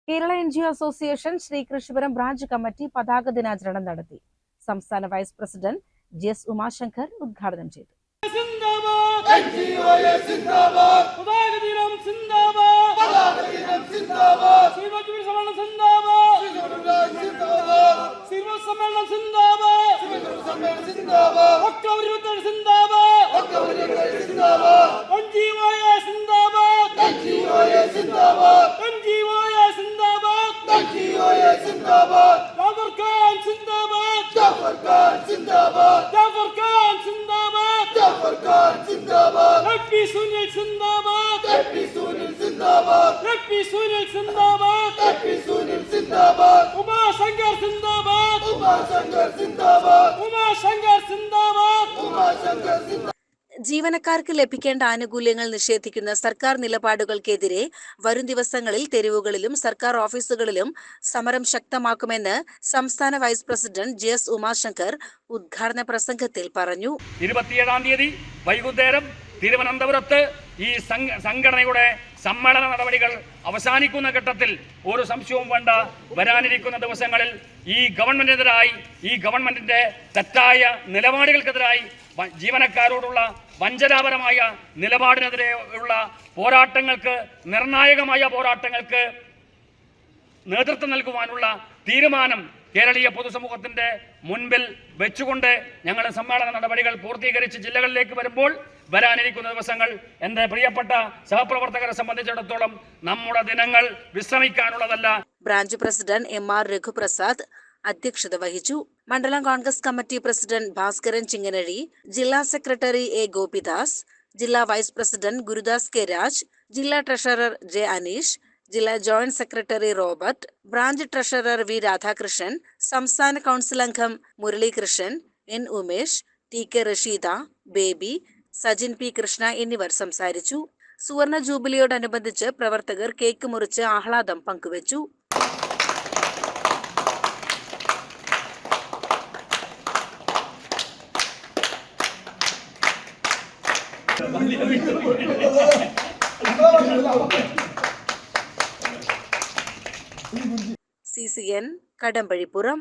Kerala NGO association Sreekrishnapuram branch committee പതാക ദിനാചരണം നടത്തി. സംസ്ഥാന വൈസ് പ്രസിഡന്റ് GS ഉമാശങ്കർ ഉദ്ഘാടനം ചെയ്തു. ജീവനക്കാർക്ക് ലഭിക്കേണ്ട ആനുകൂല്യങ്ങൾ നിഷേധിക്കുന്ന സർക്കാർ നിലപാടുകൾക്കെതിരെ വരും ദിവസങ്ങളിൽ തെരുവുകളിലും സർക്കാർ ഓഫീസുകളിലും സമരം ശക്തമാക്കുമെന്ന് സംസ്ഥാന വൈസ് പ്രസിഡന്റ് GS ഉമാശങ്കർ ഉദ്ഘാടന പ്രസംഗത്തിൽ പറഞ്ഞു. 27-ാം തീയതി വൈകുന്നേരം തിരുവനന്തപുരത്ത് ഈ സംഘടനയുടെ സമ്മേളന നടപടികൾ അവസാനിക്കുന്ന ഘട്ടത്തിൽ ഒരു സംശയവും വേണ്ട, വരാനിരിക്കുന്ന ദിവസങ്ങളിൽ ഈ ഗവൺമെന്റിനെതിരായി, ഈ ഗവൺമെന്റിന്റെ തെറ്റായ നിലപാടുകൾക്കെതിരായി, ജീവനക്കാരോടുള്ള വഞ്ചനാപരമായ നിലപാടിനെതിരെയുള്ള പോരാട്ടങ്ങൾക്ക്, നിർണായകമായ പോരാട്ടങ്ങൾക്ക് നേതൃത്വം നൽകുവാനുള്ള തീരുമാനം കേരളീയ പൊതുസമൂഹത്തിന്റെ മുൻപിൽ വെച്ചുകൊണ്ട് ഞങ്ങൾ സമ്മേളന നടപടികൾ പൂർത്തീകരിച്ച് ജില്ലകളിലേക്ക് വരുമ്പോൾ വരാനിരിക്കുന്ന ദിവസങ്ങൾ എൻ്റെ പ്രിയപ്പെട്ട സഹപ്രവർത്തകരെ സംബന്ധിച്ചിടത്തോളം നമ്മുടെ ദിനങ്ങൾ വിശ്രമിക്കാനുള്ളതല്ല. ബ്രാഞ്ച് പ്രസിഡന്റ് MR രഘുപ്രസാദ് അധ്യക്ഷത വഹിച്ചു. മണ്ഡലം കോൺഗ്രസ് കമ്മിറ്റി പ്രസിഡന്റ് ഭാസ്കരൻ ചിങ്ങനഴി, ജില്ലാ സെക്രട്ടറി A ഗോപിദാസ്, ജില്ലാ vice president Gurudas K Raj, ജില്ലാ ട്രഷറർ J അനീഷ്, ജില്ലാ joint secretary Robert, branch treasurer V Radhakrishnan, സംസ്ഥാന കൗൺസിൽ അംഗം Muralikrishnan, N Umesh, TK Rasheeda, Baby, Sajin P Krishna എന്നിവർ സംസാരിച്ചു. സുവർണ ജൂബിലിയോടനുബന്ധിച്ച് പ്രവർത്തകർ കേക്ക് മുറിച്ച് ആഹ്ലാദം പങ്കുവച്ചു. CCN കടമ്പഴിപ്പുറം.